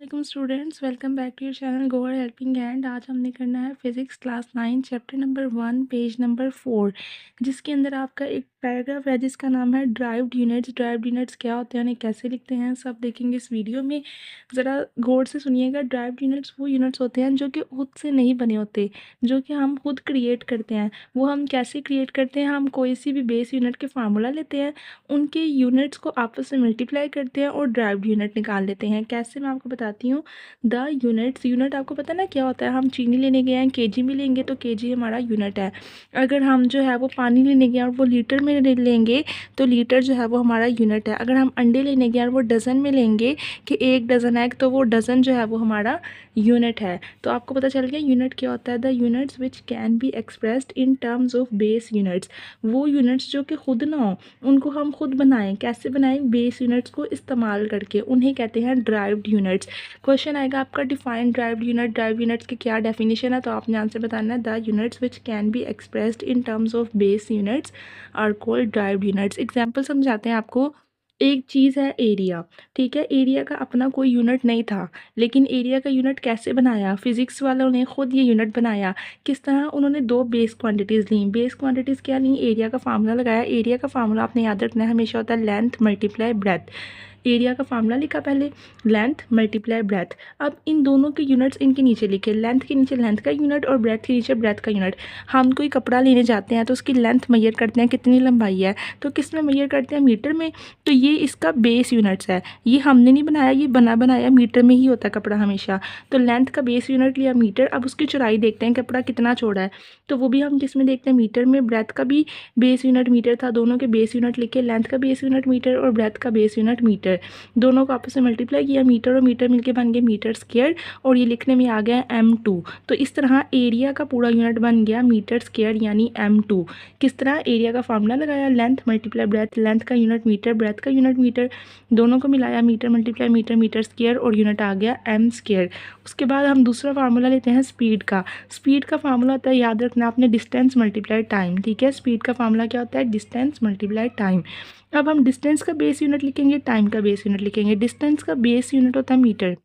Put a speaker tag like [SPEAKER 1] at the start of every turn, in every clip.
[SPEAKER 1] Welcome students, welcome back to your channel गोवर helping hand. आज हमने करना है physics class 9 chapter number 1 page number 4, जिसके अंदर आपका एक पैराग्राफ है जिसका नाम है ड्राइव्ड यूनिट्स। ड्राइव्ड यूनिट्स क्या होते हैं, उन्हें कैसे लिखते हैं, सब देखेंगे इस वीडियो में। ज़रा गौर से सुनिएगा। ड्राइव्ड यूनिट्स वो यूनिट्स होते हैं जो कि खुद से नहीं बने होते, जो कि हम खुद क्रिएट करते हैं। वो हम कैसे क्रिएट करते हैं, हम कोई सी भी बेस यूनिट के फार्मूला लेते हैं, उनके यूनिट्स को आपस में मल्टीप्लाई करते हैं और ड्राइव्ड यूनिट निकाल लेते हैं। कैसे, मैं आपको बताती हूँ। द यूनिट्स, यूनिट आपको पता है ना क्या होता है। हम चीनी लेने गए हैं, केजी में लेंगे तो केजी हमारा यूनिट है। अगर हम जो है वो पानी लेने गए और वो लीटर में लेंगे तो लीटर जो है वो हमारा यूनिट है। अगर हम अंडे लेने गए और वो डज़न में लेंगे कि 1 डज़न एग, तो वो डज़न जो है वो हमारा यूनिट है। तो आपको पता चल गया यूनिट क्या होता है। The units which can be expressed in terms of base units, वो यूनिट्स जो कि खुद ना हो, उनको हम खुद बनाएं। कैसे बनाएं? बेस यूनिट्स को इस्तेमाल करके, उन्हें कहते हैं ड्राइव्ड यूनिट्स। क्वेश्चन आएगा आपका define derived unit. Derived units की क्या डेफिनेशन है, तो आपने आंसर बताना है the units which can be expressed in terms of base units are called derived units. Example समझाते हैं आपको। एक चीज़ है एरिया, ठीक है। एरिया का अपना कोई यूनिट नहीं था, लेकिन एरिया का यूनिट कैसे बनाया? फिजिक्स वालों ने खुद ये यूनिट बनाया। किस तरह? उन्होंने 2 बेस क्वांटिटीज़ ली। बेस क्वांटिटीज़ क्या ली? एरिया का फार्मूला लगाया। एरिया का फार्मूला आपने याद रखना है, हमेशा होता है लेंथ मल्टीप्लाई ब्रेथ। एरिया का फार्मूला लिखा पहले, लेंथ मल्टीप्लाई ब्रेथ। अब इन दोनों के यूनिट्स इनके नीचे लिखे, लेंथ के नीचे लेंथ का यूनिट और ब्रेथ के नीचे ब्रेथ का यूनिट। हम कोई कपड़ा लेने जाते हैं तो उसकी लेंथ मेजर करते हैं, कितनी लंबाई है, तो किस में मेजर करते हैं? मीटर में। तो ये इसका बेस यूनिट्स है, ये हमने नहीं बनाया, ये बनाया मीटर में ही होता है कपड़ा हमेशा। तो लेंथ का बेस यूनिट लिया मीटर। अब उसकी चौड़ाई देखते हैं, कपड़ा कितना चौड़ा है, तो वो भी हम किस में देखते हैं? मीटर में। ब्रेथ का भी बेस यूनिट मीटर था, दोनों के बेस यूनिट लिखे, लेंथ का बेस यूनिट मीटर और ब्रेथ का बेस यूनिट मीटर। दोनों को आपस में मल्टीप्लाई किया, मीटर और मीटर मिलके बन गए मीटर स्क्वायर, और ये लिखने में आ गया m2। तो इस तरह एरिया का पूरा यूनिट बन गया मीटर स्क्वायर यानी m2। किस तरह? एरिया का फार्मूला लगाया, लेंथ मल्टीप्लाई ब्रेथ, लेंथ का यूनिट मीटर, ब्रेथ का यूनिट मीटर, दोनों को मिलाया, metre multiply metre, metre square, और यूनिट आ गया m स्क्वायर। उसके बाद हम दूसरा फार्मूला लेते हैं स्पीड का। स्पीड का फार्मूला होता है, याद रखना आपने, डिस्टेंस मल्टीप्लाई टाइम, ठीक है। स्पीड का फार्मूला क्या होता है? Distance multiply time. अब हम डिस्टेंस का बेस यूनिट लिखेंगे, टाइम का बेस यूनिट लिखेंगे। डिस्टेंस का बेस यूनिट होता है मीटर,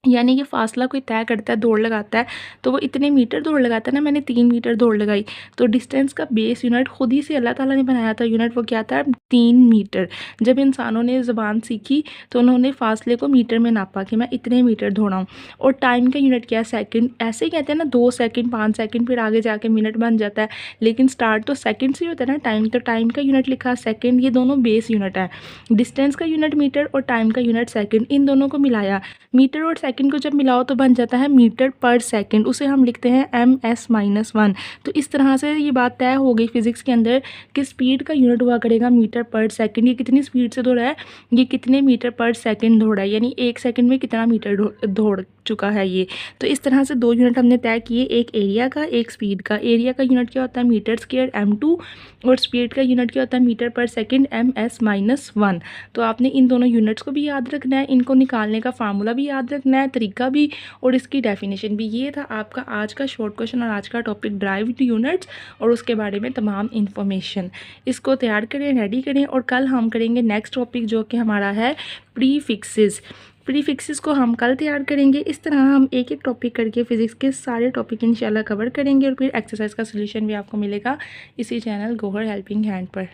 [SPEAKER 1] यानी कि फासला कोई तय करता है, दौड़ लगाता है, तो वो इतने मीटर दौड़ लगाता है ना। मैंने 3 मीटर दौड़ लगाई, तो डिस्टेंस का बेस यूनिट खुद ही से अल्लाह ताला ने बनाया था यूनिट, वो क्या था? 3 मीटर। जब इंसानों ने ज़बान सीखी तो उन्होंने फासले को मीटर में नापा कि मैं इतने मीटर दौड़ा हूँ। और टाइम का यूनिट क्या है? सेकंड। ऐसे ही कहते हैं ना, 2 सेकंड, 5 सेकंड, फिर आगे जाके मिनट बन जाता है, लेकिन स्टार्ट तो सेकंड से ही होता है ना टाइम। तो टाइम का यूनिट लिखा सेकंड। ये दोनों बेस यूनिट है, डिस्टेंस का यूनिट मीटर और टाइम का यूनिट सेकंड। इन दोनों को मिलाया, मीटर और सेकंड को जब मिलाओ तो बन जाता है मीटर पर सेकंड, उसे हम लिखते हैं ms-1। तो इस तरह से ये बात तय हो गई फिजिक्स के अंदर कि स्पीड का यूनिट हुआ करेगा मीटर पर सेकंड। ये कितनी स्पीड से दौड़ा है, ये कितने मीटर पर सेकंड दौड़ा है, यानी 1 सेकंड में कितना मीटर दौड़ चुका है ये। तो इस तरह से 2 यूनिट हमने तय किए, एक एरिया का, एक स्पीड का। एरिया का यूनिट क्या होता है? मीटर स्क्वायर m2, और स्पीड का यूनिट क्या होता है? मीटर पर सेकंड ms-1। तो आपने इन दोनों यूनिट्स को भी याद रखना है, इनको निकालने का फार्मूला भी याद रखना है, तरीका भी, और इसकी डेफिनेशन भी। ये था आपका आज का शॉर्ट क्वेश्चन और आज का टॉपिक ड्राइव्ड यूनिट्स और उसके बारे में तमाम इन्फॉर्मेशन। इसको तैयार करें, रेडी करें, और कल हम करेंगे नेक्स्ट टॉपिक जो कि हमारा है प्रीफिक्सेस। प्रीफिक्सेस को हम कल तैयार करेंगे। इस तरह हम एक एक टॉपिक करके फिजिक्स के सारे टॉपिक इंशाल्लाह कवर करेंगे, और फिर एक्सरसाइज का सोल्यूशन भी आपको मिलेगा इसी चैनल गोहर हेल्पिंग हैंड पर।